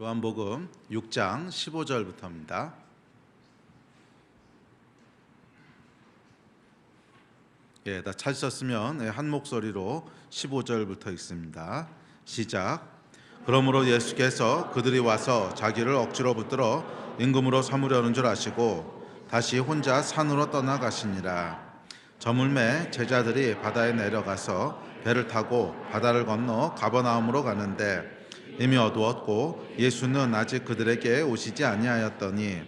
요한복음 6장 15절부터입니다. 다 찾으셨으면 한 목소리로 15절부터 읽습니다. 시작. 그러므로 예수께서 그들이 와서 자기를 억지로 붙들어 임금으로 삼으려는 줄 아시고 다시 혼자 산으로 떠나가시니라. 저물매 제자들이 바다에 내려가서 배를 타고 바다를 건너 가버나움으로 가는데 이미 어두웠고 예수는 아직 그들에게 오시지 아니하였더니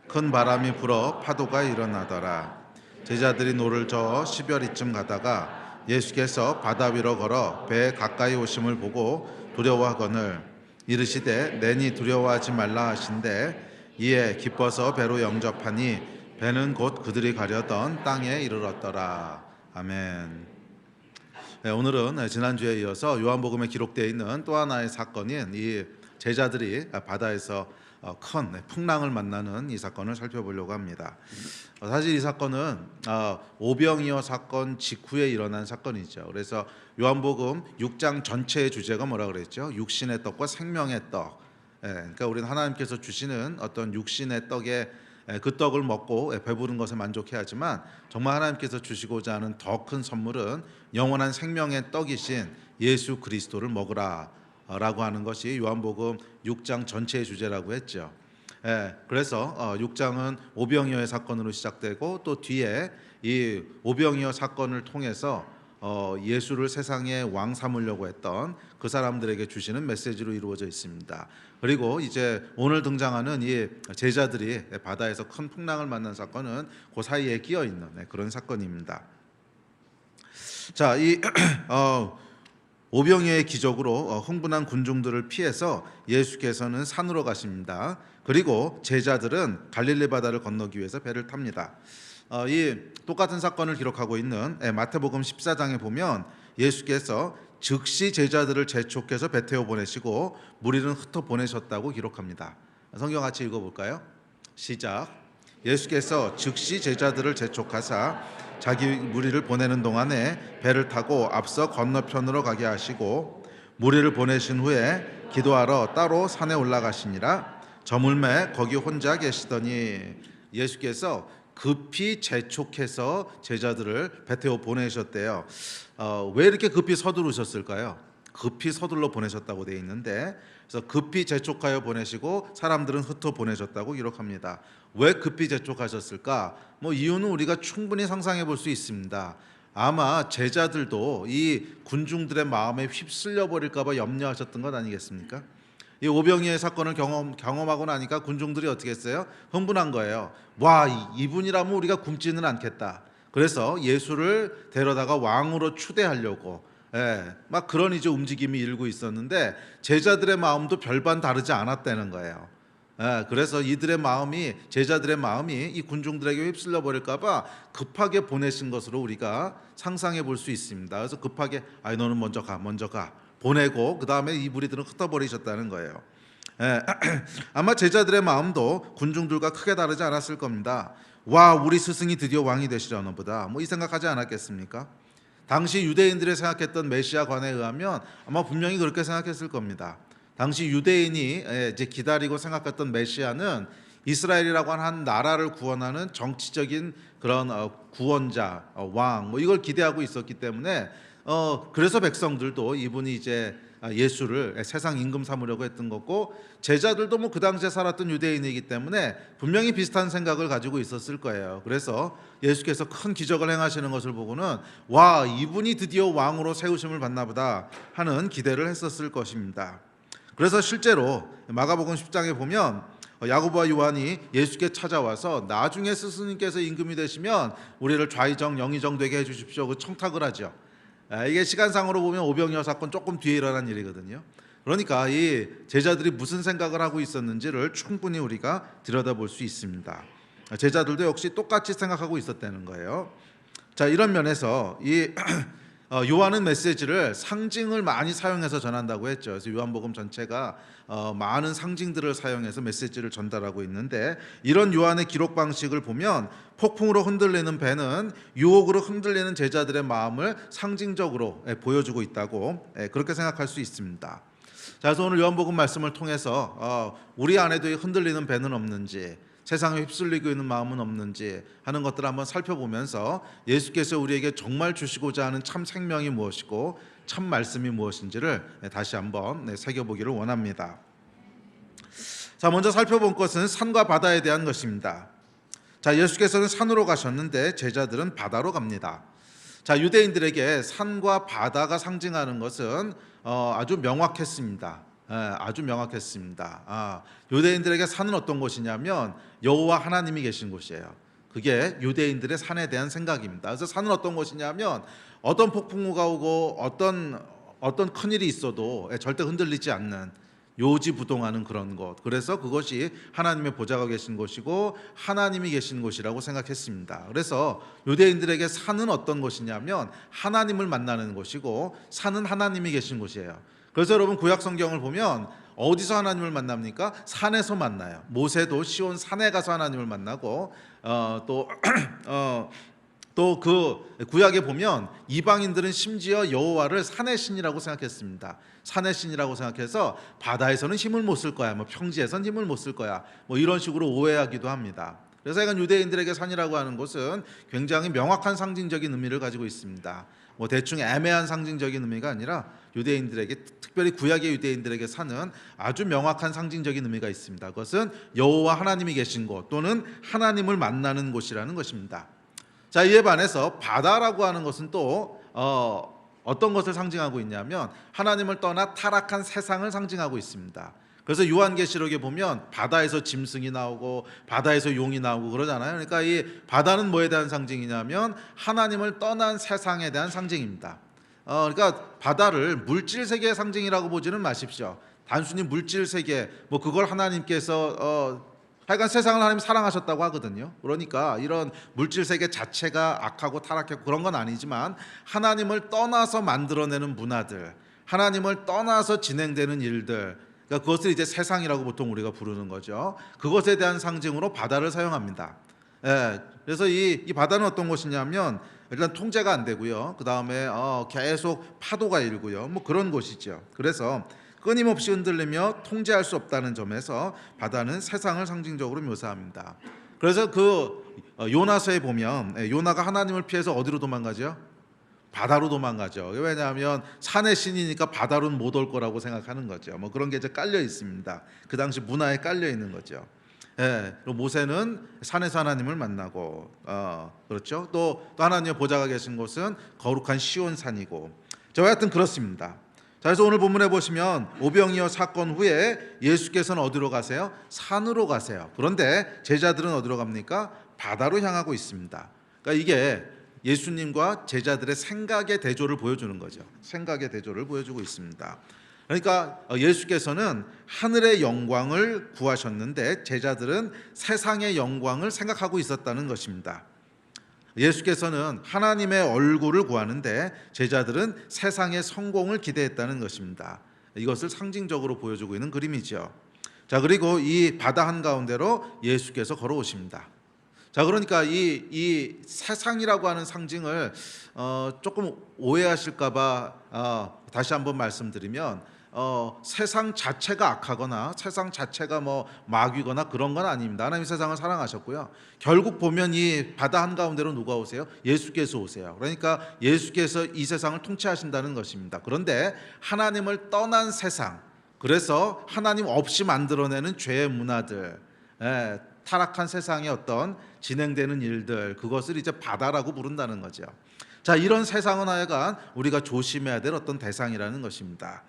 큰 바람이 불어 파도가 일어나더라. 제자들이 노를 저어 시별이쯤 가다가 예수께서 바다 위로 걸어 배에 가까이 오심을 보고 두려워하거늘 이르시되 내니 두려워하지 말라 하신대 이에 기뻐서 배로 영접하니 배는 곧 그들이 가려던 땅에 이르렀더라. 아멘. 오늘은 지난주에 이어서 요한복음에 기록되어 있는 또 하나의 사건인 이 제자들이 바다에서 큰 풍랑을 만나는 이 사건을 살펴보려고 합니다. 사실 이 사건은 오병이어 사건 직후에 일어난 사건이죠. 그래서 요한복음 6장 전체의 주제가 뭐라 그랬죠? 육신의 떡과 생명의 떡. 그러니까 우리는 하나님께서 주시는 어떤 육신의 떡에 그 떡을 먹고 배부른 것에 만족해야지만 정말 하나님께서 주시고자 하는 더 큰 선물은 영원한 생명의 떡이신 예수 그리스도를 먹으라 라고 하는 것이 요한복음 6장 전체의 주제라고 했죠. 그래서 6장은 오병이어의 사건으로 시작되고 또 뒤에 이 오병이어 사건을 통해서 예수를 세상의 왕 삼으려고 했던 그 사람들에게 주시는 메시지로 이루어져 있습니다. 그리고 이제 오늘 등장하는 이 제자들이 바다에서 큰 풍랑을 만난 사건은 그 사이에 끼어 있는 그런 사건입니다. 자, 이 오병이어의 기적으로 흥분한 군중들을 피해서 예수께서는 산으로 가십니다. 그리고 제자들은 갈릴리 바다를 건너기 위해서 배를 탑니다. 이 똑같은 사건을 기록하고 있는 마태복음 14장에 보면 예수께서 즉시 제자들을 재촉해서 배 태워 보내시고 무리는 흩어 보내셨다고 기록합니다. 성경 같이 읽어볼까요? 시작. 예수께서 즉시 제자들을 재촉하사 자기 무리를 보내는 동안에 배를 타고 앞서 건너편으로 가게 하시고 무리를 보내신 후에 기도하러 따로 산에 올라가시니라. 저물매 거기 혼자 계시더니 예수께서 급히 재촉해서 제자들을 배 태워 보내셨대요. 왜 이렇게 급히 서두르셨을까요? 급히 서둘러 보내셨다고 되어 있는데, 그래서 급히 재촉하여 보내시고 사람들은 흩어 보내셨다고 기록합니다. 왜 급히 재촉하셨을까? 이유는 우리가 충분히 상상해 볼 수 있습니다. 아마 제자들도 이 군중들의 마음에 휩쓸려 버릴까 봐 염려하셨던 것 아니겠습니까? 이 오병이어의 사건을 경험하고 나니까 군중들이 어떻게 했어요? 흥분한 거예요. 와, 이분이라면 우리가 굶지는 않겠다. 그래서 예수를 데려다가 왕으로 추대하려고 막 그런 이제 움직임이 일고 있었는데 제자들의 마음도 별반 다르지 않았다는 거예요. 그래서 제자들의 마음이 이 군중들에게 휩쓸려 버릴까 봐 급하게 보내신 것으로 우리가 상상해 볼 수 있습니다. 그래서 급하게 너는 먼저 가 보내고 그 다음에 이 무리들은 흩어버리셨다는 거예요. 아마 제자들의 마음도 군중들과 크게 다르지 않았을 겁니다. 와, 우리 스승이 드디어 왕이 되시려나 보다, 이 생각하지 않았겠습니까? 당시 유대인들이 생각했던 메시아관에 의하면 아마 분명히 그렇게 생각했을 겁니다. 당시 유대인이 이제 기다리고 생각했던 메시아는 이스라엘이라고 하는 한 나라를 구원하는 정치적인 그런 구원자, 왕, 이걸 기대하고 있었기 때문에 그래서 백성들도 이분이 이제 예수를 세상 임금 삼으려고 했던 거고, 제자들도 그 당시에 살았던 유대인이기 때문에 분명히 비슷한 생각을 가지고 있었을 거예요. 그래서 예수께서 큰 기적을 행하시는 것을 보고는 와, 이분이 드디어 왕으로 세우심을 받나 보다 하는 기대를 했었을 것입니다. 그래서 실제로 마가복음 10장에 보면 야고보와 요한이 예수께 찾아와서 나중에 스승님께서 임금이 되시면 우리를 좌의정 영의정 되게 해주십시오 그 청탁을 하죠. 이게 시간상으로 보면 오병이어 사건 조금 뒤에 일어난 일이거든요. 그러니까 이 제자들이 무슨 생각을 하고 있었는지를 충분히 우리가 들여다볼 수 있습니다. 제자들도 역시 똑같이 생각하고 있었다는 거예요. 자, 이런 면에서 이 요한은 메시지를 상징을 많이 사용해서 전한다고 했죠. 그래서 요한복음 전체가 많은 상징들을 사용해서 메시지를 전달하고 있는데, 이런 요한의 기록 방식을 보면 폭풍으로 흔들리는 배는 유혹으로 흔들리는 제자들의 마음을 상징적으로 보여주고 있다고 그렇게 생각할 수 있습니다. 자, 그래서 오늘 요한복음 말씀을 통해서 우리 안에도 흔들리는 배는 없는지, 세상에 휩쓸리고 있는 마음은 없는지 하는 것들을 한번 살펴보면서 예수께서 우리에게 정말 주시고자 하는 참 생명이 무엇이고 참 말씀이 무엇인지를 다시 한번 새겨보기를 원합니다. 자, 먼저 살펴본 것은 산과 바다에 대한 것입니다. 자, 예수께서는 산으로 가셨는데 제자들은 바다로 갑니다. 자, 유대인들에게 산과 바다가 상징하는 것은 아주 명확했습니다. 아주 명확했습니다. 유대인들에게 산은 어떤 곳이냐면 여호와 하나님이 계신 곳이에요. 그게 유대인들의 산에 대한 생각입니다. 그래서 산은 어떤 곳이냐면 어떤 폭풍우가 오고 어떤 큰일이 있어도 절대 흔들리지 않는, 요지부동하는 그런 곳. 그래서 그것이 하나님의 보좌가 계신 곳이고 하나님이 계신 곳이라고 생각했습니다. 그래서 유대인들에게 산은 어떤 곳이냐면 하나님을 만나는 곳이고 산은 하나님이 계신 곳이에요. 그래서 여러분 구약 성경을 보면 어디서 하나님을 만납니까? 산에서 만나요. 모세도 시온 산에 가서 하나님을 만나고 또 그 구약에 보면 이방인들은 심지어 여호와를 산의 신이라고 생각했습니다. 산의 신이라고 생각해서 바다에서는 힘을 못 쓸 거야, 평지에서는 힘을 못 쓸 거야, 이런 식으로 오해하기도 합니다. 그래서 약간 유대인들에게 산이라고 하는 것은 굉장히 명확한 상징적인 의미를 가지고 있습니다. 대충 애매한 상징적인 의미가 아니라 유대인들에게, 특별히 구약의 유대인들에게 산은 아주 명확한 상징적인 의미가 있습니다. 그것은 여호와 하나님이 계신 곳 또는 하나님을 만나는 곳이라는 것입니다. 자, 이에 반해서 바다라고 하는 것은 또 어떤 것을 상징하고 있냐면 하나님을 떠나 타락한 세상을 상징하고 있습니다. 그래서 요한계시록에 보면 바다에서 짐승이 나오고 바다에서 용이 나오고 그러잖아요. 그러니까 이 바다는 뭐에 대한 상징이냐면 하나님을 떠난 세상에 대한 상징입니다. 그러니까 바다를 물질 세계의 상징이라고 보지는 마십시오. 단순히 물질 세계, 그걸 하나님께서 하여간 세상을 하나님 사랑하셨다고 하거든요. 그러니까 이런 물질 세계 자체가 악하고 타락했고 그런 건 아니지만 하나님을 떠나서 만들어내는 문화들, 하나님을 떠나서 진행되는 일들, 그러니까 그것을 이제 세상이라고 보통 우리가 부르는 거죠. 그것에 대한 상징으로 바다를 사용합니다. 그래서 이 바다는 어떤 곳이냐면 일단 통제가 안 되고요. 그 다음에 계속 파도가 일고요. 그런 곳이죠. 그래서 끊임없이 흔들리며 통제할 수 없다는 점에서 바다는 세상을 상징적으로 묘사합니다. 그래서 요나서에 보면 요나가 하나님을 피해서 어디로 도망가죠? 바다로 도망가죠. 왜냐하면 산의 신이니까 바다로는 못 올 거라고 생각하는 거죠. 그런 게 이제 깔려 있습니다. 그 당시 문화에 깔려 있는 거죠. 그리고 모세는 산에서 하나님을 만나고 그렇죠. 또 하나님의 보좌가 계신 곳은 거룩한 시온 산이고, 하여튼 그렇습니다. 자, 그래서 오늘 본문에 보시면 오병이어 사건 후에 예수께서는 어디로 가세요? 산으로 가세요. 그런데 제자들은 어디로 갑니까? 바다로 향하고 있습니다. 그러니까 이게 예수님과 제자들의 생각의 대조를 보여주는 거죠. 생각의 대조를 보여주고 있습니다. 그러니까 예수께서는 하늘의 영광을 구하셨는데 제자들은 세상의 영광을 생각하고 있었다는 것입니다. 예수께서는 하나님의 얼굴을 구하는데 제자들은 세상의 성공을 기대했다는 것입니다. 이것을 상징적으로 보여주고 있는 그림이죠. 자, 그리고 이 바다 한가운데로 예수께서 걸어오십니다. 자, 그러니까 이 세상이라고 하는 상징을 조금 오해하실까봐 다시 한번 말씀드리면 세상 자체가 악하거나 세상 자체가 마귀거나 그런 건 아닙니다. 하나님 세상을 사랑하셨고요. 결국 보면 이 바다 한가운데로 누가 오세요? 예수께서 오세요. 그러니까 예수께서 이 세상을 통치하신다는 것입니다. 그런데 하나님을 떠난 세상, 그래서 하나님 없이 만들어내는 죄의 문화들, 타락한 세상의 어떤 진행되는 일들, 그것을 이제 바다라고 부른다는 거죠. 자, 이런 세상은 하여간 우리가 조심해야 될 어떤 대상이라는 것입니다.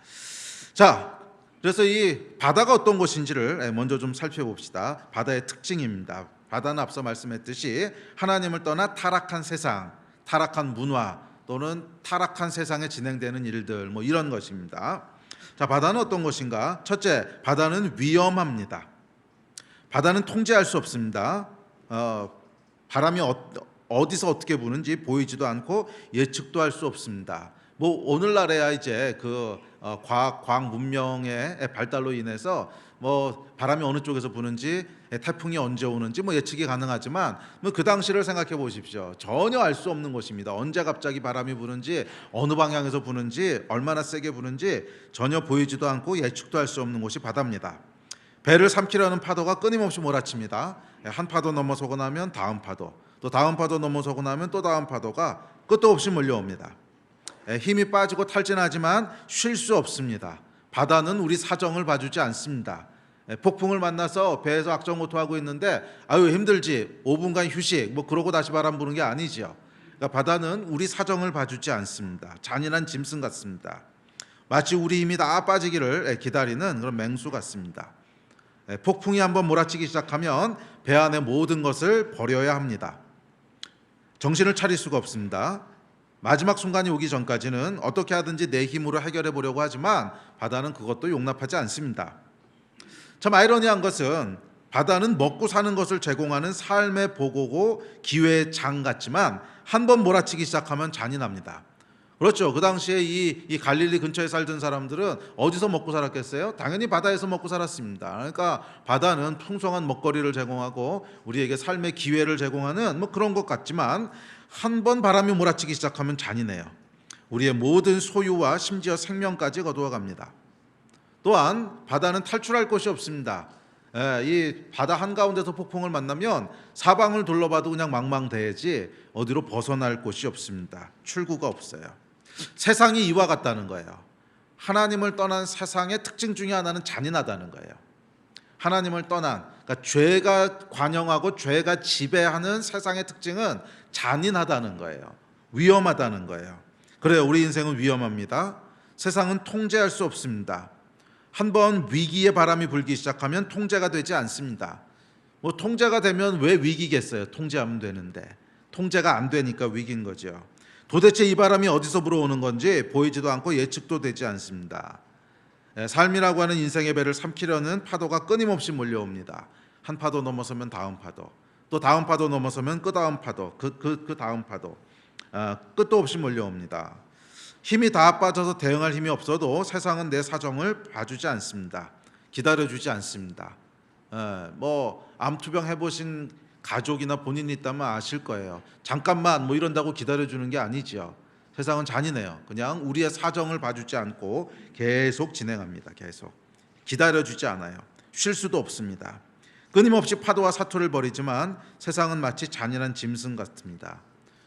자, 그래서 이 바다가 어떤 곳인지를 먼저 좀 살펴봅시다. 바다의 특징입니다. 바다는 앞서 말씀했듯이 하나님을 떠나 타락한 세상, 타락한 문화 또는 타락한 세상에 진행되는 일들, 이런 것입니다. 자, 바다는 어떤 것인가? 첫째, 바다는 위험합니다. 바다는 통제할 수 없습니다. 바람이 어디서 어떻게 부는지 보이지도 않고 예측도 할 수 없습니다. 오늘날에야 이제 과학 문명의 발달로 인해서 뭐 바람이 어느 쪽에서 부는지, 태풍이 언제 오는지 뭐 예측이 가능하지만 뭐 그 당시를 생각해 보십시오. 전혀 알 수 없는 것입니다. 언제 갑자기 바람이 부는지, 어느 방향에서 부는지, 얼마나 세게 부는지 전혀 보이지도 않고 예측도 할 수 없는 곳이 바다입니다. 배를 삼키려는 파도가 끊임없이 몰아칩니다. 한 파도 넘어서고 나면 다음 파도, 또 다음 파도 넘어서고 나면 또 다음 파도가 끝도 없이 몰려옵니다. 힘이 빠지고 탈진하지만 쉴 수 없습니다. 바다는 우리 사정을 봐주지 않습니다. 폭풍을 만나서 배에서 악정고투하고 있는데 아유 힘들지 5분간 휴식 뭐 그러고 다시 바람 부는 게 아니죠. 그러니까 바다는 우리 사정을 봐주지 않습니다. 잔인한 짐승 같습니다. 마치 우리 힘이 다 빠지기를 기다리는 그런 맹수 같습니다. 폭풍이 한번 몰아치기 시작하면 배 안의 모든 것을 버려야 합니다. 정신을 차릴 수가 없습니다. 마지막 순간이 오기 전까지는 어떻게 하든지 내 힘으로 해결해 보려고 하지만 바다는 그것도 용납하지 않습니다. 참 아이러니한 것은 바다는 먹고 사는 것을 제공하는 삶의 보고고 기회의 장 같지만 한번 몰아치기 시작하면 잔인합니다. 그렇죠. 그 당시에 이 갈릴리 근처에 살던 사람들은 어디서 먹고 살았겠어요? 당연히 바다에서 먹고 살았습니다. 그러니까 바다는 풍성한 먹거리를 제공하고 우리에게 삶의 기회를 제공하는 뭐 그런 것 같지만 한 번 바람이 몰아치기 시작하면 잔인해요. 우리의 모든 소유와 심지어 생명까지 거두어 갑니다. 또한 바다는 탈출할 곳이 없습니다. 이 바다 한가운데서 폭풍을 만나면 사방을 둘러봐도 그냥 망망대해지 어디로 벗어날 곳이 없습니다. 출구가 없어요. 세상이 이와 같다는 거예요. 하나님을 떠난 세상의 특징 중에 하나는 잔인하다는 거예요. 하나님을 떠난, 그러니까 죄가 관영하고 죄가 지배하는 세상의 특징은 잔인하다는 거예요. 위험하다는 거예요. 그래요. 우리 인생은 위험합니다. 세상은 통제할 수 없습니다. 한번 위기의 바람이 불기 시작하면 통제가 되지 않습니다. 뭐 통제가 되면 왜 위기겠어요? 통제하면 되는데 통제가 안 되니까 위기인 거죠. 도대체 이 바람이 어디서 불어오는 건지 보이지도 않고 예측도 되지 않습니다. 삶이라고 하는 인생의 배를 삼키려는 파도가 끊임없이 몰려옵니다. 한 파도 넘어서면 다음 파도, 또 다음 파도 넘어서면 그 다음 파도, 그 다음 파도, 끝도 없이 몰려옵니다. 힘이 다 빠져서 대응할 힘이 없어도 세상은 내 사정을 봐주지 않습니다. 기다려주지 않습니다. 뭐 암투병 해보신 가족이나 본인이 있다면 아실 거예요. 잠깐만 뭐 이런다고 기다려주는 게 아니지요. 세상은 잔인해요. 그냥 우리의 사정을 봐주지 않고 계속 진행합니다. 계속 기다려주지 않아요. 쉴 수도 없습니다. 끊임없이 파도와 사투를 벌이지만 세상은 마치 잔인한 짐승 같습니다.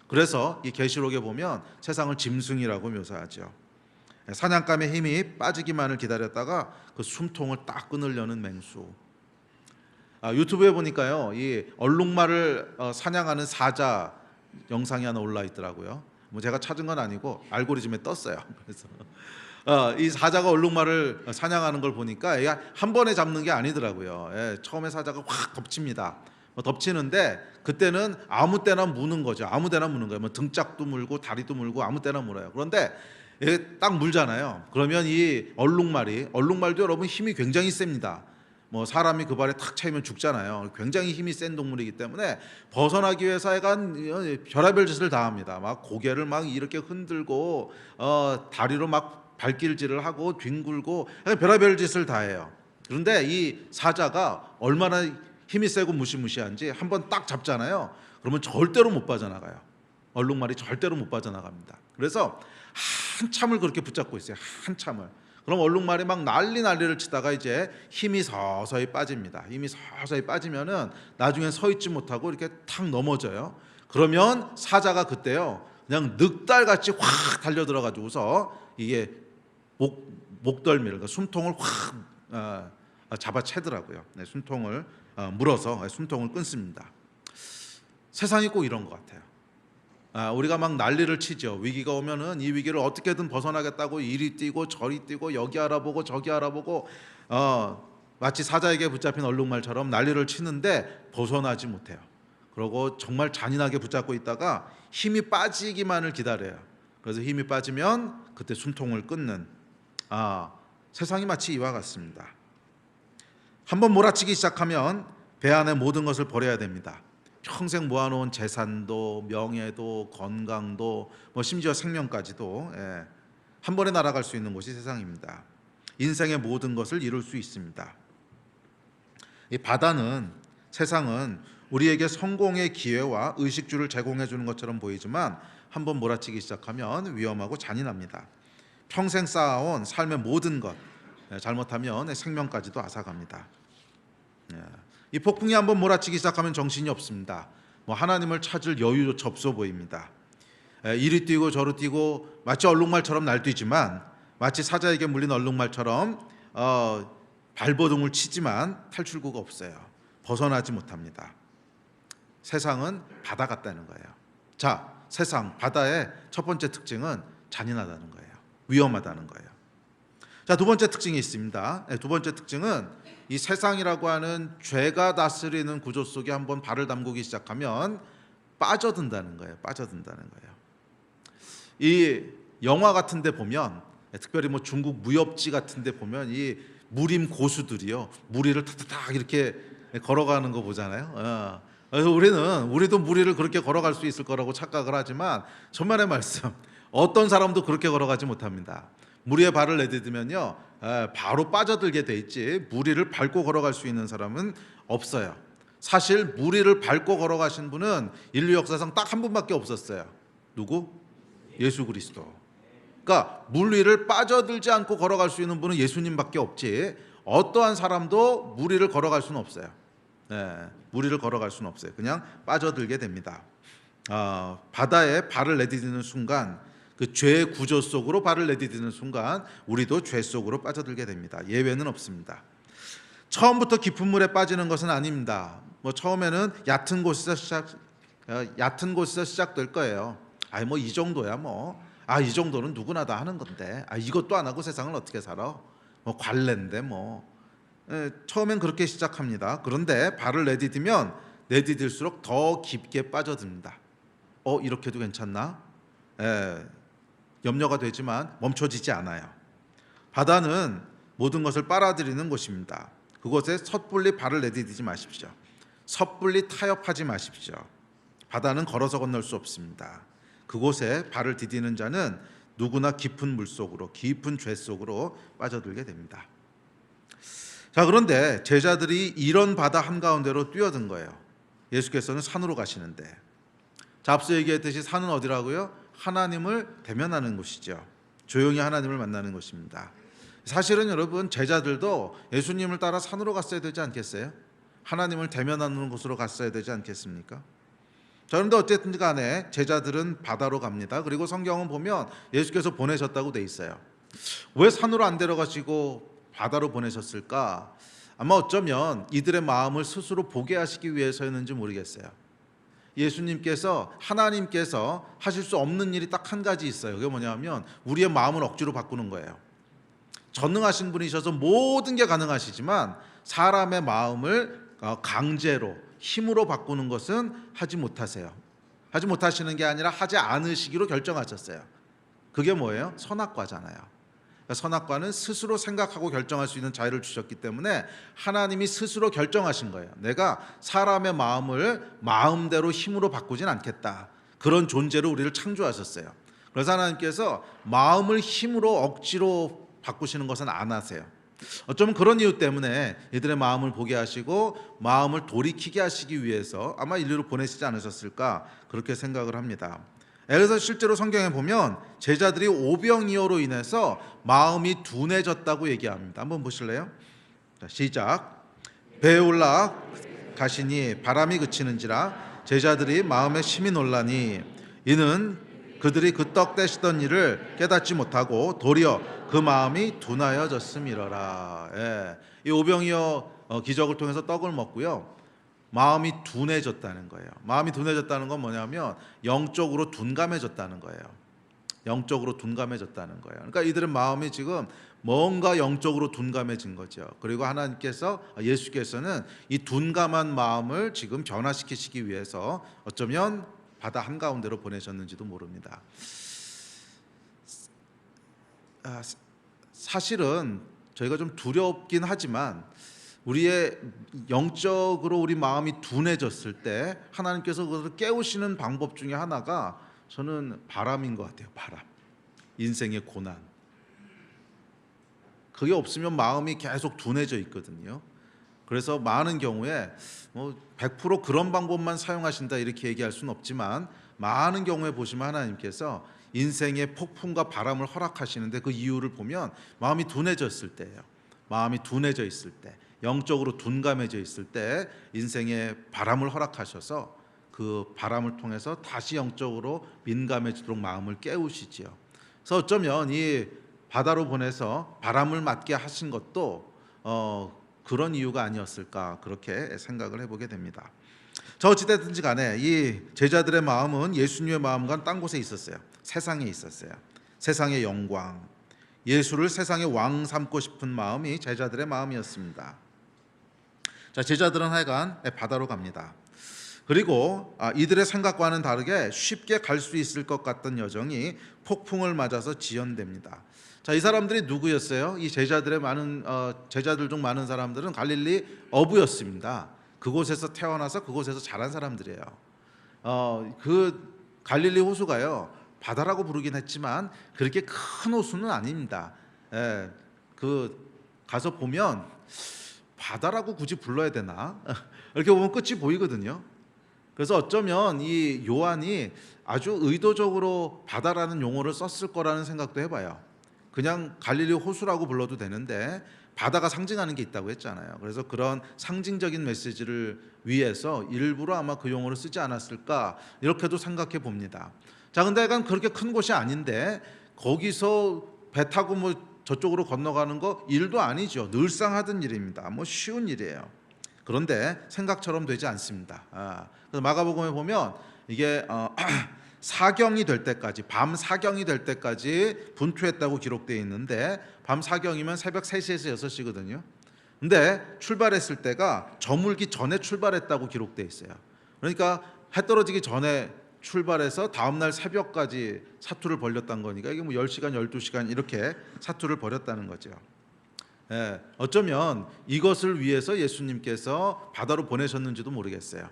그래서 이 계시록에 보면 세상을 짐승이라고 묘사하죠. 사냥감의 힘이 빠지기만을 기다렸다가 그 숨통을 딱 끊으려는 맹수. 유튜브에 보니까요, 이 얼룩말을 사냥하는 사자 영상이 하나 올라 있더라고요. 뭐 제가 찾은 건 아니고 알고리즘에 떴어요. 그래서 이 사자가 얼룩말을 사냥하는 걸 보니까 한 번에 잡는 게 아니더라고요. 처음에 사자가 확 덮칩니다. 덮치는데 그때는 아무 때나 무는 거죠. 아무 데나 무는 거예요. 뭐 등짝도 물고 다리도 물고 아무 때나 물어요. 그런데 딱 물잖아요. 그러면 이 얼룩말도 여러분 힘이 굉장히 셉니다. 뭐 사람이 그 발에 탁 차이면 죽잖아요. 굉장히 힘이 센 동물이기 때문에 벗어나기 위해서 약간 별의별 짓을 다 합니다. 막 고개를 막 이렇게 흔들고 다리로 막 발길질을 하고 뒹굴고 별의별 짓을 다 해요. 그런데 이 사자가 얼마나 힘이 세고 무시무시한지 한번 딱 잡잖아요. 그러면 절대로 못 빠져나가요. 얼룩말이 절대로 못 빠져나갑니다. 그래서 한참을 그렇게 붙잡고 있어요. 한참을. 그럼 얼룩말이 막 난리를 치다가 이제 힘이 서서히 빠집니다. 힘이 서서히 빠지면은 나중에 서 있지 못하고 이렇게 탁 넘어져요. 그러면 사자가 그때요 그냥 늑달같이 확 달려 들어가지고서 이게 목덜미를, 그러니까 숨통을 확 잡아채더라고요. 숨통을 물어서 숨통을 끊습니다. 세상이 꼭 이런 것 같아요. 우리가 막 난리를 치죠. 위기가 오면은 이 위기를 어떻게든 벗어나겠다고 이리 뛰고 저리 뛰고 여기 알아보고 저기 알아보고 마치 사자에게 붙잡힌 얼룩말처럼 난리를 치는데 벗어나지 못해요. 그러고 정말 잔인하게 붙잡고 있다가 힘이 빠지기만을 기다려요. 그래서 힘이 빠지면 그때 숨통을 끊는 세상이 마치 이와 같습니다. 한번 몰아치기 시작하면 배 안의 모든 것을 버려야 됩니다. 평생 모아놓은 재산도 명예도 건강도 뭐 심지어 생명까지도 한 번에 날아갈 수 있는 곳이 세상입니다. 인생의 모든 것을 이룰 수 있습니다. 이 바다는, 세상은 우리에게 성공의 기회와 의식주를 제공해 주는 것처럼 보이지만 한번 몰아치기 시작하면 위험하고 잔인합니다. 평생 쌓아온 삶의 모든 것, 잘못하면 생명까지도 앗아갑니다. 이 폭풍이 한번 몰아치기 시작하면 정신이 없습니다. 하나님을 찾을 여유조차 없어 보입니다. 이리 뛰고 저리 뛰고 마치 얼룩말처럼 날뛰지만, 마치 사자에게 물린 얼룩말처럼 발버둥을 치지만 탈출구가 없어요. 벗어나지 못합니다. 세상은 바다 같다는 거예요. 자, 세상, 바다의 첫 번째 특징은 잔인하다는 거예요. 위험하다는 거예요. 자, 두 번째 특징이 있습니다. 두 번째 특징은 이 세상이라고 하는 죄가 다스리는 구조 속에 한번 발을 담그기 시작하면 빠져든다는 거예요. 빠져든다는 거예요. 이 영화 같은 데 보면, 특별히 중국 무협지 같은 데 보면 이 무림 고수들이요, 무리를 탁탁탁 이렇게 걸어가는 거 보잖아요. 그래서 우리도 무리를 그렇게 걸어갈 수 있을 거라고 착각을 하지만 천만의 말씀, 어떤 사람도 그렇게 걸어가지 못합니다. 무리에 발을 내디디면요, 바로 빠져들게 돼 있지 무리를 밟고 걸어갈 수 있는 사람은 없어요. 사실 무리를 밟고 걸어가신 분은 인류 역사상 딱 한 분밖에 없었어요. 누구? 예수 그리스도. 그러니까 무리를 빠져들지 않고 걸어갈 수 있는 분은 예수님밖에 없지 어떠한 사람도 무리를 걸어갈 수는 없어요. 무리를 걸어갈 수는 없어요. 그냥 빠져들게 됩니다. 바다에 발을 내디디는 순간, 그 죄의 구조 속으로 발을 내디디는 순간 우리도 죄 속으로 빠져들게 됩니다. 예외는 없습니다. 처음부터 깊은 물에 빠지는 것은 아닙니다. 처음에는 얕은 곳에서 시작될 거예요. 이 정도야 이 정도는 누구나 다 하는 건데 이것도 안 하고 세상을 어떻게 살아? 관례인데 처음엔 그렇게 시작합니다. 그런데 발을 내디딜수록 더 깊게 빠져듭니다. 이렇게도 괜찮나? 염려가 되지만 멈춰지지 않아요. 바다는 모든 것을 빨아들이는 곳입니다. 그곳에 섣불리 발을 내디디지 마십시오. 섣불리 타협하지 마십시오. 바다는 걸어서 건널 수 없습니다. 그곳에 발을 디디는 자는 누구나 깊은 물속으로, 깊은 죄 속으로 빠져들게 됩니다. 자, 그런데 제자들이 이런 바다 한가운데로 뛰어든 거예요. 예수께서는 산으로 가시는데, 자, 앞서 얘기했듯이 산은 어디라고요? 하나님을 대면하는 곳이죠. 조용히 하나님을 만나는 곳입니다. 사실은 여러분, 제자들도 예수님을 따라 산으로 갔어야 되지 않겠어요? 하나님을 대면하는 곳으로 갔어야 되지 않겠습니까? 자, 그런데 어쨌든 간에 제자들은 바다로 갑니다. 그리고 성경은 보면 예수께서 보내셨다고 돼 있어요. 왜 산으로 안 데려가시고 바다로 보내셨을까? 아마 어쩌면 이들의 마음을 스스로 보게 하시기 위해서였는지 모르겠어요. 예수님께서, 하나님께서 하실 수 없는 일이 딱 한 가지 있어요. 그게 뭐냐면 우리의 마음을 억지로 바꾸는 거예요. 전능하신 분이셔서 모든 게 가능하시지만 사람의 마음을 강제로, 힘으로 바꾸는 것은 하지 못하세요. 하지 못하시는 게 아니라 하지 않으시기로 결정하셨어요. 그게 뭐예요? 선악과잖아요. 선악과는 스스로 생각하고 결정할 수 있는 자유를 주셨기 때문에 하나님이 스스로 결정하신 거예요. 내가 사람의 마음을 마음대로 힘으로 바꾸진 않겠다. 그런 존재로 우리를 창조하셨어요. 그래서 하나님께서 마음을 힘으로 억지로 바꾸시는 것은 안 하세요. 어쩌면 그런 이유 때문에 이들의 마음을 보게 하시고 마음을 돌이키게 하시기 위해서 아마 인류를 보내시지 않으셨을까, 그렇게 생각을 합니다. 그래서 실제로 성경에 보면 제자들이 오병이어로 인해서 마음이 둔해졌다고 얘기합니다. 한번 보실래요? 자, 시작. 배에 올라 가시니 바람이 그치는지라 제자들이 마음에 심히 놀라니 이는 그들이 그 떡 떼시던 일을 깨닫지 못하고 도리어 그 마음이 둔하여졌음이러라. 이 오병이어 기적을 통해서 떡을 먹고요, 마음이 둔해졌다는 거예요. 마음이 둔해졌다는 건 뭐냐면 영적으로 둔감해졌다는 거예요. 영적으로 둔감해졌다는 거예요. 그러니까 이들은 마음이 지금 뭔가 영적으로 둔감해진 거죠. 그리고 하나님께서, 예수께서는 이 둔감한 마음을 지금 변화시키시기 위해서 어쩌면 바다 한가운데로 보내셨는지도 모릅니다. 사실은 저희가 좀 두렵긴 하지만 우리의 영적으로 우리 마음이 둔해졌을 때 하나님께서 그것을 깨우시는 방법 중에 하나가 저는 바람인 것 같아요. 바람. 인생의 고난. 그게 없으면 마음이 계속 둔해져 있거든요. 그래서 많은 경우에 100% 그런 방법만 사용하신다 이렇게 얘기할 수는 없지만, 많은 경우에 보시면 하나님께서 인생의 폭풍과 바람을 허락하시는데 그 이유를 보면 마음이 둔해졌을 때예요. 마음이 둔해져 있을 때, 영적으로 둔감해져 있을 때 인생의 바람을 허락하셔서 그 바람을 통해서 다시 영적으로 민감해지도록 마음을 깨우시지요. 그래서 어쩌면 이 바다로 보내서 바람을 맞게 하신 것도 그런 이유가 아니었을까, 그렇게 생각을 해보게 됩니다. 저 어찌됐든지 간에 이 제자들의 마음은 예수님의 마음과는 딴 곳에 있었어요. 세상에 있었어요. 세상의 영광, 예수를 세상의 왕 삼고 싶은 마음이 제자들의 마음이었습니다. 자, 제자들은 하여간 바다로 갑니다. 그리고 이들의 생각과는 다르게 쉽게 갈 수 있을 것 같던 여정이 폭풍을 맞아서 지연됩니다. 자, 이 사람들이 누구였어요? 이 제자들 중 많은 사람들은 갈릴리 어부였습니다. 그곳에서 태어나서 그곳에서 자란 사람들이에요. 그 갈릴리 호수가요, 바다라고 부르긴 했지만 그렇게 큰 호수는 아닙니다. 가서 보면 바다라고 굳이 불러야 되나? 이렇게 보면 끝이 보이거든요. 그래서 어쩌면 이 요한이 아주 의도적으로 바다라는 용어를 썼을 거라는 생각도 해봐요. 그냥 갈릴리 호수라고 불러도 되는데 바다가 상징하는 게 있다고 했잖아요. 그래서 그런 상징적인 메시지를 위해서 일부러 아마 그 용어를 쓰지 않았을까, 이렇게도 생각해 봅니다. 자, 근데 약간 그렇게 큰 곳이 아닌데 거기서 배 타고 저쪽으로 건너가는 거 일도 아니죠. 늘상 하던 일입니다. 쉬운 일이에요. 그런데 생각처럼 되지 않습니다. 그래서 마가복음에 보면 이게 사경이 될 때까지, 밤 사경이 될 때까지 분투했다고 기록되어 있는데, 밤 사경이면 새벽 3시에서 6시거든요. 근데 출발했을 때가 저물기 전에 출발했다고 기록되어 있어요. 그러니까 해 떨어지기 전에 출발해서 다음날 새벽까지 사투를 벌였다는 거니까 이게 10시간, 12시간 이렇게 사투를 벌였다는 거죠. 어쩌면 이것을 위해서 예수님께서 바다로 보내셨는지도 모르겠어요.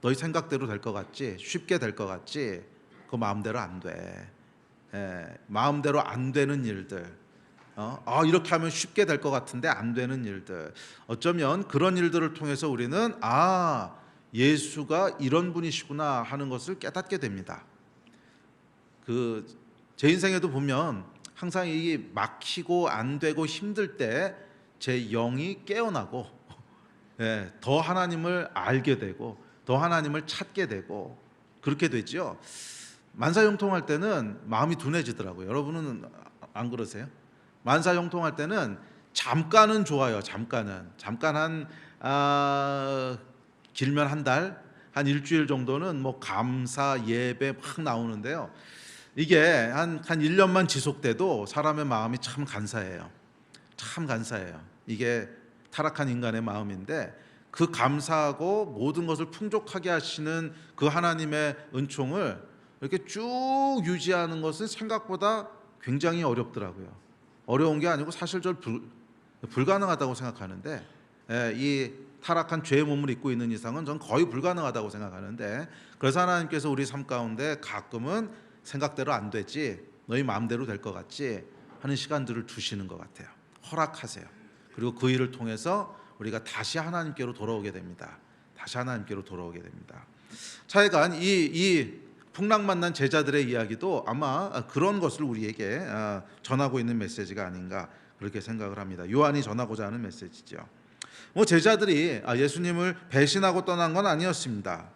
너희 생각대로 될 것 같지? 쉽게 될 것 같지? 그 마음대로 안 돼. 마음대로 안 되는 일들, 이렇게 하면 쉽게 될 것 같은데 안 되는 일들, 어쩌면 그런 일들을 통해서 우리는 예수가 이런 분이시구나 하는 것을 깨닫게 됩니다. 제 인생에도 보면 항상 이 막히고 안 되고 힘들 때 제 영이 깨어나고 더 하나님을 알게 되고 더 하나님을 찾게 되고 그렇게 되죠. 만사형통할 때는 마음이 둔해지더라고요. 여러분은 안 그러세요? 만사형통할 때는 잠깐은 좋아요. 잠깐 길면 한 달, 한 일주일 정도는 감사 예배 막 나오는데요. 이게 한 1년만 지속돼도 사람의 마음이 참 간사해요. 참 간사해요. 이게 타락한 인간의 마음인데, 그 감사하고 모든 것을 풍족하게 하시는 그 하나님의 은총을 이렇게 쭉 유지하는 것은 생각보다 굉장히 어렵더라고요. 어려운 게 아니고 사실 저 불가능하다고 생각하는데, 이 타락한 죄의 몸을 입고 있는 이상은 전 거의 불가능하다고 생각하는데, 그래서 하나님께서 우리 삶 가운데 가끔은 생각대로 안 되지, 너희 마음대로 될 것 같지 하는 시간들을 주시는 것 같아요. 허락하세요. 그리고 그 일을 통해서 우리가 다시 하나님께로 돌아오게 됩니다. 차이간 이 풍랑 만난 제자들의 이야기도 아마 그런 것을 우리에게 전하고 있는 메시지가 아닌가, 그렇게 생각을 합니다. 요한이 전하고자 하는 메시지죠. 제자들이 예수님을 배신하고 떠난 건 아니었습니다.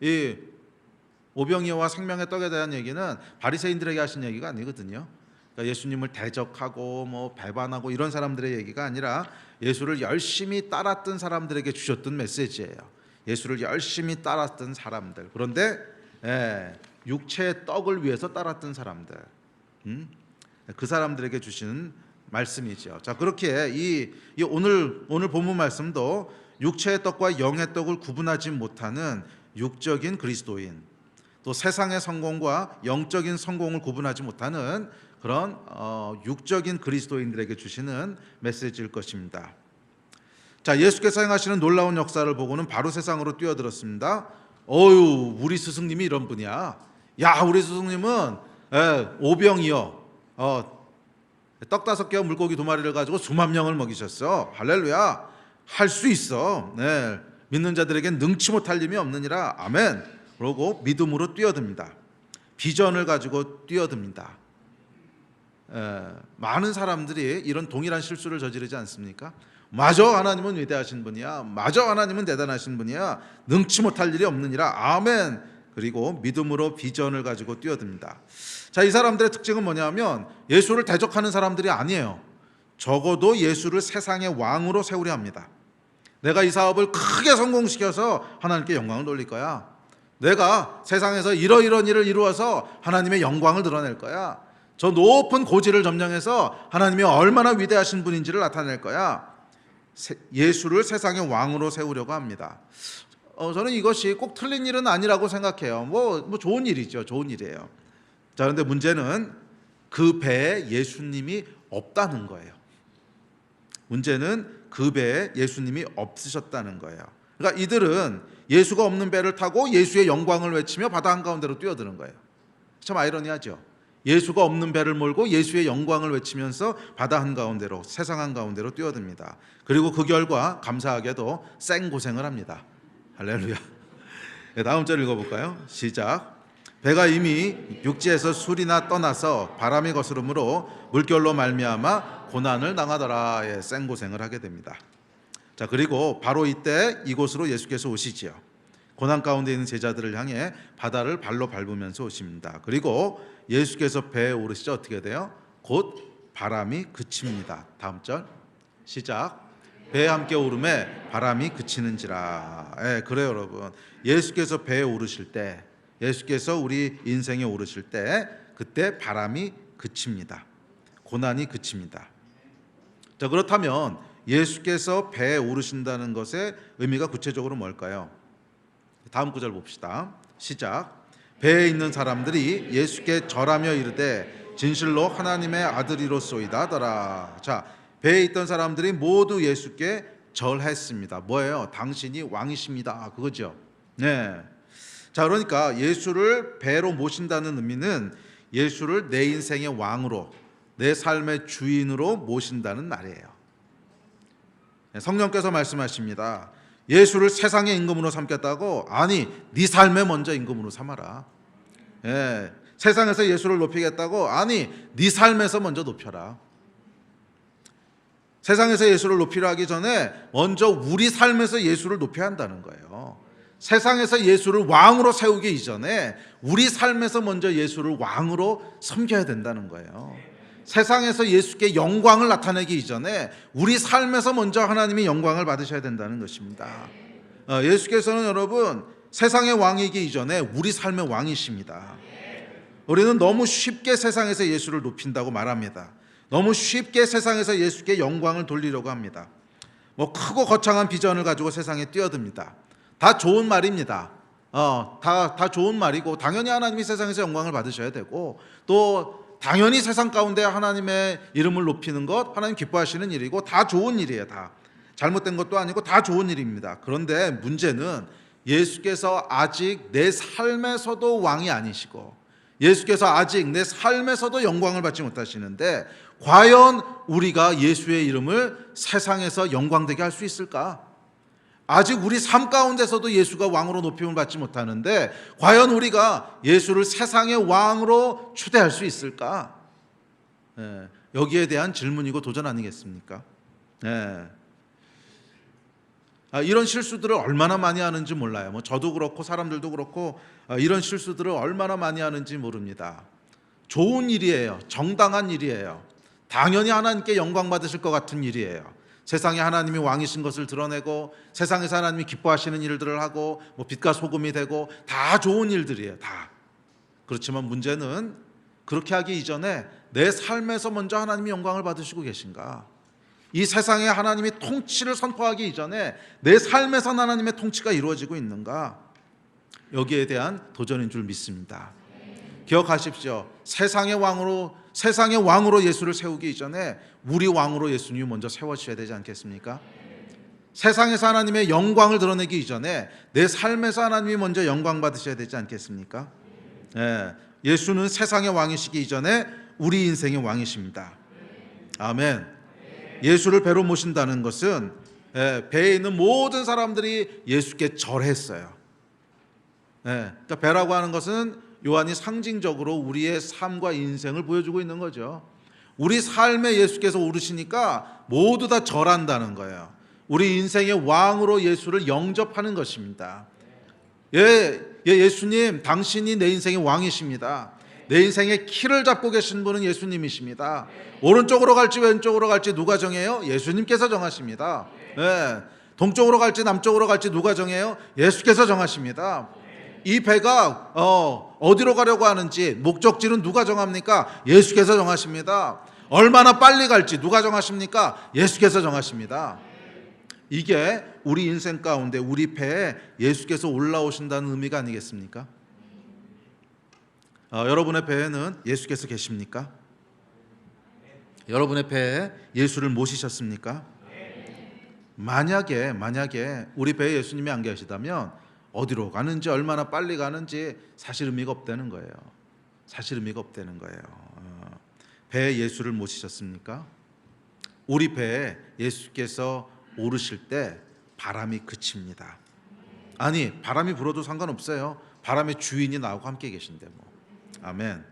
이 오병이어와 생명의 떡에 대한 얘기는 바리새인들에게 하신 얘기가 아니거든요. 그러니까 예수님을 대적하고 배반하고 이런 사람들의 얘기가 아니라 예수를 열심히 따랐던 사람들에게 주셨던 메시지예요. 예수를 열심히 따랐던 사람들, 그런데 육체의 떡을 위해서 따랐던 사람들, 그 사람들에게 주시는 말씀이죠. 자, 그렇게 이 오늘 본문 말씀도 육체의 떡과 영의 떡을 구분하지 못하는 육적인 그리스도인, 또 세상의 성공과 영적인 성공을 구분하지 못하는 그런 육적인 그리스도인들에게 주시는 메시지일 것입니다. 자, 예수께서 행하시는 놀라운 역사를 보고는 바로 세상으로 뛰어들었습니다. 우리 스승님이 이런 분이야. 우리 스승님은 오병이어, 떡 5개와 물고기 2마리를 가지고 수만 명을 먹이셨어. 할렐루야. 할 수 있어. 네. 믿는 자들에겐 능치 못할 힘이 없느니라. 아멘. 그러고 믿음으로 뛰어듭니다. 비전을 가지고 뛰어듭니다. 많은 사람들이 이런 동일한 실수를 저지르지 않습니까? 마저 하나님은 위대하신 분이야. 마저 하나님은 대단하신 분이야. 능치 못할 일이 없느니라. 아멘. 그리고 믿음으로 비전을 가지고 뛰어듭니다. 자, 이 사람들의 특징은 뭐냐면 예수를 대적하는 사람들이 아니에요. 적어도 예수를 세상의 왕으로 세우려 합니다. 내가 이 사업을 크게 성공시켜서 하나님께 영광을 돌릴 거야. 내가 세상에서 이러이러한 일을 이루어서 하나님의 영광을 드러낼 거야. 저 높은 고지를 점령해서 하나님이 얼마나 위대하신 분인지를 나타낼 거야. 예수를 세상의 왕으로 세우려고 합니다. 저는 이것이 꼭 틀린 일은 아니라고 생각해요. 뭐 좋은 일이죠. 좋은 일이에요. 자, 그런데 문제는 그 배에 예수님이 없다는 거예요. 문제는 그 배에 예수님이 없으셨다는 거예요. 그러니까 이들은 예수가 없는 배를 타고 예수의 영광을 외치며 바다 한가운데로 뛰어드는 거예요. 참 아이러니하죠. 예수가 없는 배를 몰고 예수의 영광을 외치면서 바다 한가운데로, 세상 한가운데로 뛰어듭니다. 그리고 그 결과 감사하게도 생고생을 합니다. 할렐루야. 다음 절 읽어볼까요? 시작. 배가 이미 육지에서 술이나 떠나서 바람이 거스름으로 물결로 말미암아 고난을 당하더라. 생고생을 하게 됩니다. 자, 그리고 바로 이때 이곳으로 예수께서 오시지요. 고난 가운데 있는 제자들을 향해 바다를 발로 밟으면서 오십니다. 그리고 예수께서 배에 오르시자 어떻게 돼요? 곧 바람이 그칩니다. 다음 절 시작. 배에 함께 오름에 바람이 그치는지라. 그래요, 여러분. 예수께서 배에 오르실 때, 예수께서 우리 인생에 오르실 때 그때 바람이 그칩니다. 고난이 그칩니다. 자, 그렇다면 예수께서 배에 오르신다는 것의 의미가 구체적으로 뭘까요? 다음 구절 봅시다. 시작. 배에 있는 사람들이 예수께 절하며 이르되 진실로 하나님의 아들이로소이다 하더라. 자, 배에 있던 사람들이 모두 예수께 절했습니다. 뭐예요? 당신이 왕이십니다. 그거죠. 네. 자, 그러니까 예수를 배로 모신다는 의미는 예수를 내 인생의 왕으로, 내 삶의 주인으로 모신다는 말이에요. 성령께서 말씀하십니다. 예수를 세상의 임금으로 삼겠다고? 아니, 네 삶에 먼저 임금으로 삼아라. 세상에서 예수를 높이겠다고? 아니, 네 삶에서 먼저 높여라. 세상에서 예수를 높이려 하기 전에 먼저 우리 삶에서 예수를 높여야 한다는 거예요. 세상에서 예수를 왕으로 세우기 이전에 우리 삶에서 먼저 예수를 왕으로 섬겨야 된다는 거예요. 세상에서 예수께 영광을 나타내기 이전에 우리 삶에서 먼저 하나님이 영광을 받으셔야 된다는 것입니다. 예수께서는 여러분 세상의 왕이기 이전에 우리 삶의 왕이십니다. 우리는 너무 쉽게 세상에서 예수를 높인다고 말합니다. 너무 쉽게 세상에서 예수께 영광을 돌리려고 합니다. 크고 거창한 비전을 가지고 세상에 뛰어듭니다. 다 좋은 말입니다. 다 좋은 말이고 당연히 하나님이 세상에서 영광을 받으셔야 되고 또 당연히 세상 가운데 하나님의 이름을 높이는 것 하나님 기뻐하시는 일이고 다 좋은 일이에요. 다 잘못된 것도 아니고 다 좋은 일입니다. 그런데 문제는 예수께서 아직 내 삶에서도 왕이 아니시고 예수께서 아직 내 삶에서도 영광을 받지 못하시는데 과연 우리가 예수의 이름을 세상에서 영광되게 할 수 있을까? 아직 우리 삶 가운데서도 예수가 왕으로 높임을 받지 못하는데 과연 우리가 예수를 세상의 왕으로 추대할 수 있을까? 여기에 대한 질문이고 도전 아니겠습니까? 이런 실수들을 얼마나 많이 하는지 몰라요. 저도 그렇고 사람들도 그렇고 이런 실수들을 얼마나 많이 하는지 모릅니다. 좋은 일이에요. 정당한 일이에요. 당연히 하나님께 영광 받으실 것 같은 일이에요. 세상에 하나님이 왕이신 것을 드러내고 세상에서 하나님이 기뻐하시는 일들을 하고 빛과 소금이 되고 다 좋은 일들이에요. 다. 그렇지만 문제는 그렇게 하기 이전에 내 삶에서 먼저 하나님이 영광을 받으시고 계신가? 이 세상에 하나님이 통치를 선포하기 이전에 내 삶에서 하나님의 통치가 이루어지고 있는가? 여기에 대한 도전인 줄 믿습니다. 기억하십시오. 세상의 왕으로 예수를 세우기 이전에 우리 왕으로 예수님이 먼저 세워주셔야 되지 않겠습니까? 세상에서 하나님의 영광을 드러내기 이전에 내 삶에서 하나님이 먼저 영광 받으셔야 되지 않겠습니까? 예수는 세상의 왕이시기 이전에 우리 인생의 왕이십니다. 아멘. 예수를 배로 모신다는 것은 배에 있는 모든 사람들이 예수께 절했어요. 그러니까 배라고 하는 것은 요한이 상징적으로 우리의 삶과 인생을 보여주고 있는 거죠. 우리 삶에 예수께서 오르시니까 모두 다 절한다는 거예요. 우리 인생의 왕으로 예수를 영접하는 것입니다. 예수님, 당신이 내 인생의 왕이십니다. 내 인생의 키를 잡고 계신 분은 예수님이십니다. 오른쪽으로 갈지 왼쪽으로 갈지 누가 정해요? 예수님께서 정하십니다. 동쪽으로 갈지 남쪽으로 갈지 누가 정해요? 예수께서 정하십니다. 이 배가 어디로 가려고 하는지 목적지는 누가 정합니까? 예수께서 정하십니다. 얼마나 빨리 갈지 누가 정하십니까? 예수께서 정하십니다. 이게 우리 인생 가운데 우리 배에 예수께서 올라오신다는 의미가 아니겠습니까? 여러분의 배에는 예수께서 계십니까? 여러분의 배에 예수를 모시셨습니까? 만약에 우리 배에 예수님이 안 계시다면 어디로 가는지 얼마나 빨리 가는지 사실 의미가 없다는 거예요. 배에 예수를 모시셨습니까? 우리 배에 예수께서 오르실 때 바람이 그칩니다. 아니, 바람이 불어도 상관없어요. 바람의 주인이 나하고 함께 계신데 뭐. 아멘.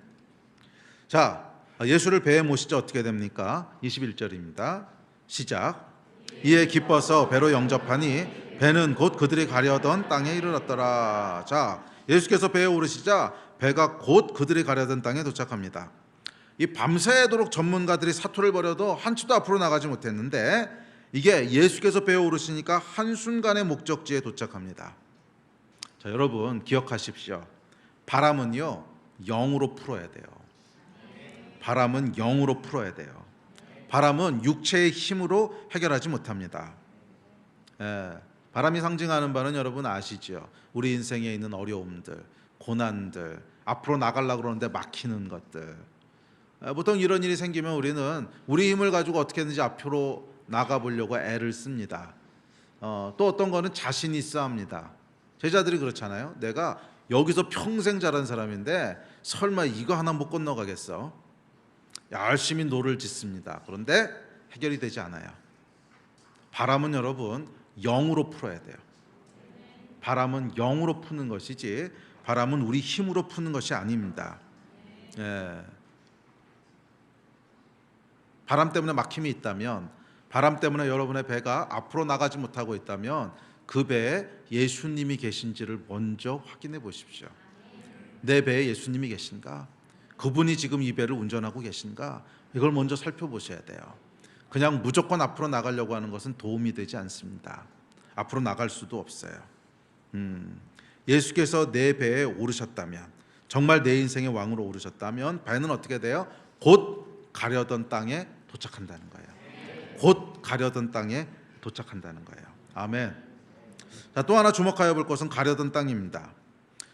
자, 예수를 배에 모시자 어떻게 됩니까? 21절입니다. 시작. 이에 기뻐서 배로 영접하니 배는 곧 그들이 가려던 땅에 이르렀더라. 자, 예수께서 배에 오르시자 배가 곧 그들이 가려던 땅에 도착합니다. 이 밤새도록 전문가들이 사투를 벌여도 한치도 앞으로 나가지 못했는데 이게 예수께서 배에 오르시니까 한순간에 목적지에 도착합니다. 자, 여러분 기억하십시오. 바람은요, 영으로 풀어야 돼요. 바람은 영으로 풀어야 돼요. 바람은 육체의 힘으로 해결하지 못합니다. 바람이 상징하는 바는 여러분 아시죠? 우리 인생에 있는 어려움들, 고난들, 앞으로 나가려고 그러는데 막히는 것들. 보통 이런 일이 생기면 우리는 우리 힘을 가지고 어떻게든지 앞으로 나가보려고 애를 씁니다. 또 어떤 거는 자신 있어 합니다. 제자들이 그렇잖아요. 내가 여기서 평생 자란 사람인데 설마 이거 하나 못 건너가겠어? 열심히 노를 짓습니다. 그런데 해결이 되지 않아요. 바람은 여러분 영으로 풀어야 돼요. 바람은 영으로 푸는 것이지 바람은 우리 힘으로 푸는 것이 아닙니다. 바람 때문에 막힘이 있다면, 바람 때문에 여러분의 배가 앞으로 나가지 못하고 있다면 그 배에 예수님이 계신지를 먼저 확인해 보십시오. 내 배에 예수님이 계신가? 그분이 지금 이 배를 운전하고 계신가? 이걸 먼저 살펴보셔야 돼요. 그냥 무조건 앞으로 나가려고 하는 것은 도움이 되지 않습니다. 앞으로 나갈 수도 없어요. 예수께서 내 배에 오르셨다면, 정말 내 인생의 왕으로 오르셨다면 배는 어떻게 돼요? 곧 가려던 땅에 도착한다는 거예요. 곧 가려던 땅에 도착한다는 거예요. 아멘. 자, 또 하나 주목하여 볼 것은 가려던 땅입니다.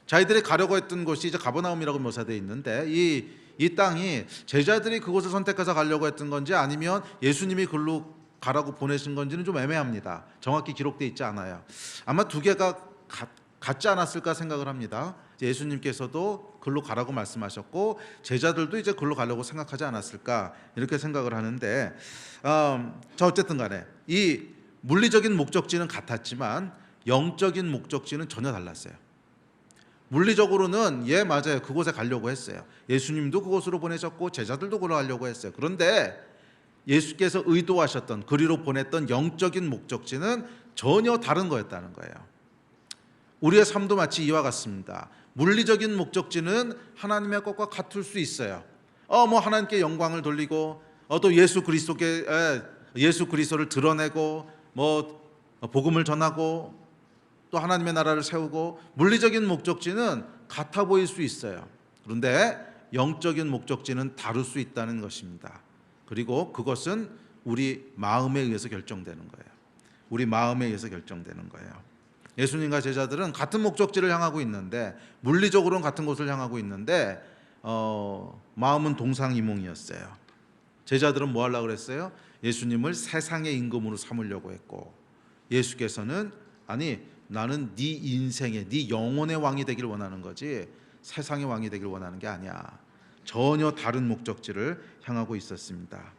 자기들이 가려고 했던 곳이 이제 가버나움이라고 묘사되어 있는데 이 땅이 제자들이 그곳을 선택해서 가려고 했던 건지 아니면 예수님이 글로 가라고 보내신 건지는 좀 애매합니다. 정확히 기록되어 있지 않아요. 아마 두 개가 같지 않았을까 생각을 합니다. 예수님께서도 글로 가라고 말씀하셨고 제자들도 이제 글로 가려고 생각하지 않았을까 이렇게 생각을 하는데 자, 어쨌든 간에 이 물리적인 목적지는 같았지만 영적인 목적지는 전혀 달랐어요. 물리적으로는 맞아요. 그곳에 가려고 했어요. 예수님도 그곳으로 보내셨고 제자들도 그로 가려고 했어요. 그런데 예수께서 의도하셨던 그리로 보냈던 영적인 목적지는 전혀 다른 거였다는 거예요. 우리의 삶도 마치 이와 같습니다. 물리적인 목적지는 하나님의 것과 같을 수 있어요. 하나님께 영광을 돌리고 또 예수 그리스도를 드러내고 복음을 전하고 또 하나님의 나라를 세우고 물리적인 목적지는 같아 보일 수 있어요. 그런데 영적인 목적지는 다를 수 있다는 것입니다. 그리고 그것은 우리 마음에 의해서 결정되는 거예요. 우리 마음에 의해서 결정되는 거예요. 예수님과 제자들은 같은 목적지를 향하고 있는데 물리적으로는 같은 곳을 향하고 있는데 마음은 동상이몽이었어요. 제자들은 뭐 하려고 그랬어요? 예수님을 세상의 임금으로 삼으려고 했고 예수께서는 아니 나는 네 인생의 네 영혼의 왕이 되길 원하는 거지 세상의 왕이 되길 원하는 게 아니야. 전혀 다른 목적지를 향하고 있었습니다.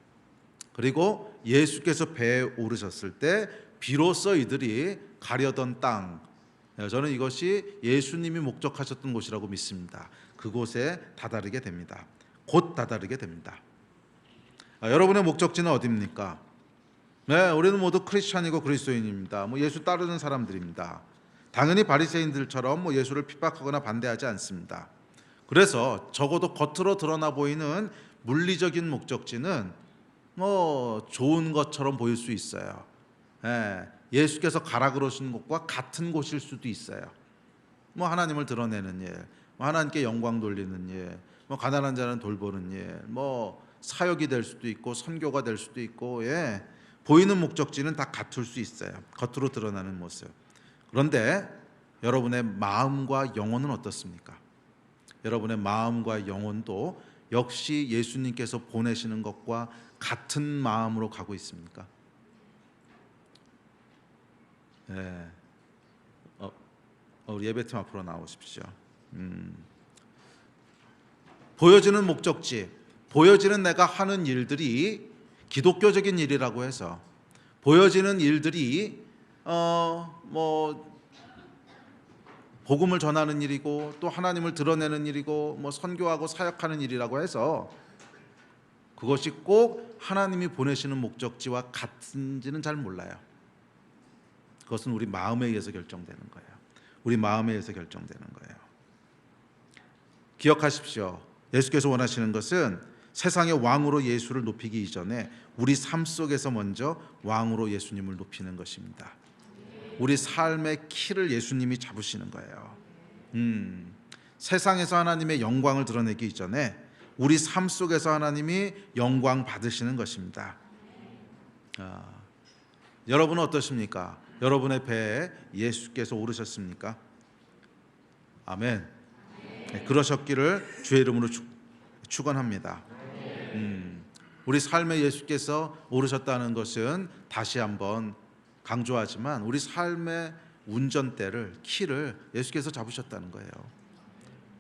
그리고 예수께서 배에 오르셨을 때 비로소 이들이 가려던 땅, 저는 이것이 예수님이 목적하셨던 곳이라고 믿습니다. 그곳에 다다르게 됩니다. 곧 다다르게 됩니다. 여러분의 목적지는 어디입니까? 네, 우리는 모두 크리스찬이고 그리스도인입니다. 예수 따르는 사람들입니다. 당연히 바리새인들처럼 예수를 핍박하거나 반대하지 않습니다. 그래서 적어도 겉으로 드러나 보이는 물리적인 목적지는 좋은 것처럼 보일 수 있어요. 예수께서 가라 그러신 곳과 같은 곳일 수도 있어요. 하나님을 드러내는 일, 하나님께 영광 돌리는 일, 가난한 자는 돌보는 일, 사역이 될 수도 있고 선교가 될 수도 있고, 보이는 목적지는 다 같을 수 있어요. 겉으로 드러나는 모습. 그런데 여러분의 마음과 영혼은 어떻습니까? 여러분의 마음과 영혼도 역시 예수님께서 보내시는 것과 같은 마음으로 가고 있습니까? 우리 예배팀 앞으로 나오십시오. 보여지는 목적지, 보여지는 내가 하는 일들이 기독교적인 일이라고 해서, 보여지는 일들이 복음을 전하는 일이고 또 하나님을 드러내는 일이고 선교하고 사역하는 일이라고 해서 그것이 꼭 하나님이 보내시는 목적지와 같은지는 잘 몰라요. 그것은 우리 마음에 의해서 결정되는 거예요. 우리 마음에 의해서 결정되는 거예요. 기억하십시오. 예수께서 원하시는 것은 세상의 왕으로 예수를 높이기 이전에 우리 삶 속에서 먼저 왕으로 예수님을 높이는 것입니다. 우리 삶의 키를 예수님이 잡으시는 거예요. 세상에서 하나님의 영광을 드러내기 이전에 우리 삶 속에서 하나님이 영광 받으시는 것입니다. 여러분은 어떠십니까? 여러분의 배에 예수께서 오르셨습니까? 아멘. 그러셨기를 주의 이름으로 축원합니다. 우리 삶에 예수께서 오르셨다는 것은 다시 한번 강조하지만 우리 삶의 운전대를, 키를 예수께서 잡으셨다는 거예요.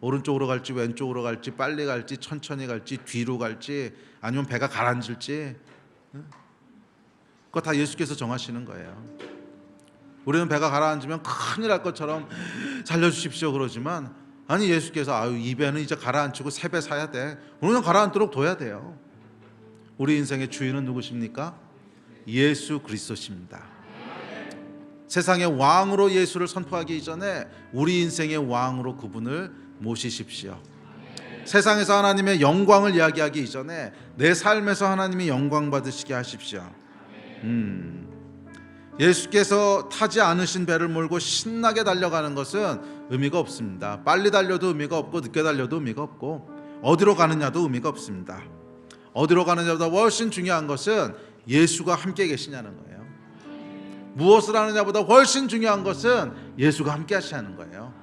오른쪽으로 갈지 왼쪽으로 갈지 빨리 갈지 천천히 갈지 뒤로 갈지 아니면 배가 가라앉을지, 그거 다 예수께서 정하시는 거예요. 우리는 배가 가라앉으면 큰일 날 것처럼 살려주십시오 그러지만, 아니 예수께서 이 배는 이제 가라앉히고 새 배 사야 돼, 우리는 가라앉도록 둬야 돼요. 우리 인생의 주인은 누구십니까? 예수 그리스도십니다. 세상의 왕으로 예수를 선포하기 이전에 우리 인생의 왕으로 그분을 모시십시오. 세상에서 하나님의 영광을 이야기하기 이전에 내 삶에서 하나님이 영광 받으시게 하십시오. 예수께서 타지 않으신 배를 몰고 신나게 달려가는 것은 의미가 없습니다. 빨리 달려도 의미가 없고 늦게 달려도 의미가 없고 어디로 가느냐도 의미가 없습니다. 어디로 가느냐보다 훨씬 중요한 것은 예수가 함께 계시냐는 거예요. 무엇을 하느냐보다 훨씬 중요한 것은 예수가 함께 하시는 거예요.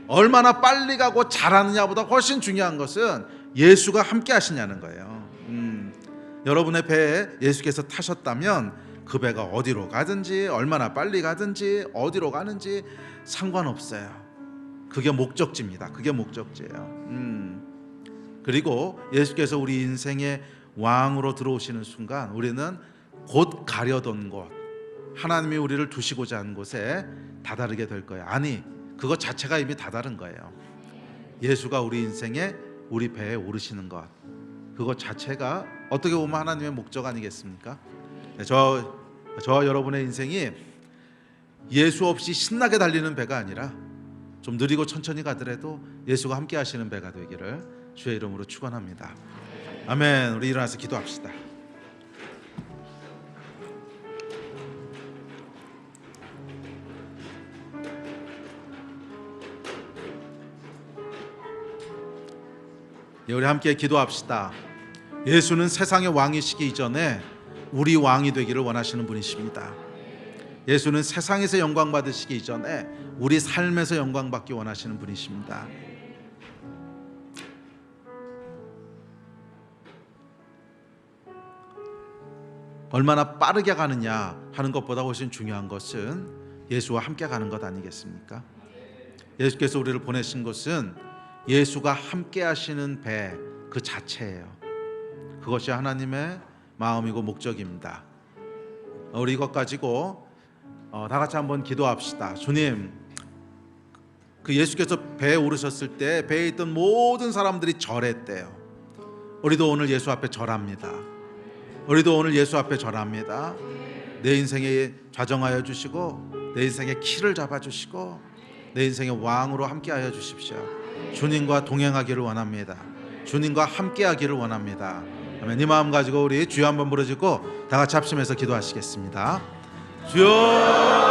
얼마나 빨리 가고 잘하느냐보다 훨씬 중요한 것은 예수가 함께 하시냐는 거예요. 여러분의 배에 예수께서 타셨다면 그 배가 어디로 가든지 얼마나 빨리 가든지 어디로 가는지 상관없어요. 그게 목적지입니다. 그게 목적지예요. 그리고 예수께서 우리 인생의 왕으로 들어오시는 순간 우리는 곧 가려던 곳, 하나님이 우리를 두시고자 하는 곳에 다다르게 될 거예요. 아니, 그것 자체가 이미 다다른 거예요. 예수가 우리 인생에, 우리 배에 오르시는 것, 그것 자체가 어떻게 보면 하나님의 목적 아니겠습니까? 저와 여러분의 인생이 예수 없이 신나게 달리는 배가 아니라 좀 느리고 천천히 가더라도 예수가 함께 하시는 배가 되기를 주의 이름으로 축원합니다. 아멘. 우리 일어나서 기도합시다. 우리 함께 기도합시다. 예수는 세상의 왕이시기 이전에 우리 왕이 되기를 원하시는 분이십니다. 예수는 세상에서 영광 받으시기 이전에 우리 삶에서 영광 받기 원하시는 분이십니다. 얼마나 빠르게 가느냐 하는 것보다 훨씬 중요한 것은 예수와 함께 가는 것 아니겠습니까? 예수께서 우리를 보내신 것은 예수가 함께 하시는 배 그 자체예요. 그것이 하나님의 마음이고 목적입니다. 우리 이것 가지고 다 같이 한번 기도합시다. 주님, 그 예수께서 배에 오르셨을 때 배에 있던 모든 사람들이 절했대요. 우리도 오늘 예수 앞에 절합니다. 우리도 오늘 예수 앞에 절합니다. 내 인생에 좌정하여 주시고 내 인생의 키를 잡아주시고 내 인생의 왕으로 함께하여 주십시오. 주님과 동행하기를 원합니다. 주님과 함께하기를 원합니다. 아멘. 이 마음 가지고 우리 주여 한번 부르짖고 다 같이 합심해서 기도하시겠습니다. 주여,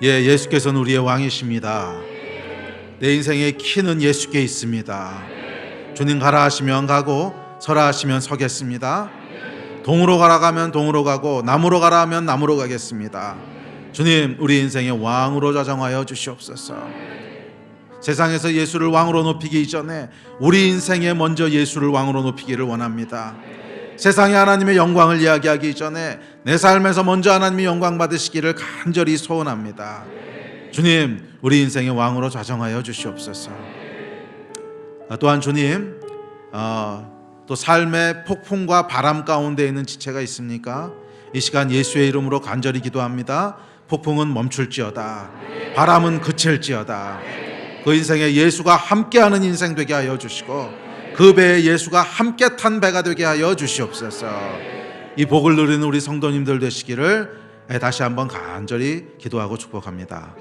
예, 예수께서는 우리의 왕이십니다. 내 인생의 키는 예수께 있습니다. 주님 가라 하시면 가고 서라 하시면 서겠습니다. 동으로 가라 하면 동으로 가고 남으로 가라 하면 남으로 가겠습니다. 주님, 우리 인생의 왕으로 자정하여 주시옵소서. 세상에서 예수를 왕으로 높이기 이전에 우리 인생에 먼저 예수를 왕으로 높이기를 원합니다. 세상에 하나님의 영광을 이야기하기 전에 내 삶에서 먼저 하나님의 영광 받으시기를 간절히 소원합니다. 주님, 우리 인생의 왕으로 자정하여 주시옵소서. 또한 주님, 또 삶의 폭풍과 바람 가운데 있는 지체가 있습니까? 이 시간 예수의 이름으로 간절히 기도합니다. 폭풍은 멈출지어다. 바람은 그칠지어다. 그 인생에 예수가 함께하는 인생 되게 하여 주시고 그 배에 예수가 함께 탄 배가 되게 하여 주시옵소서. 이 복을 누리는 우리 성도님들 되시기를 다시 한번 간절히 기도하고 축복합니다.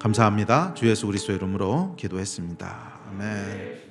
감사합니다. 주 예수 그리스도 이름으로 기도했습니다. 아멘.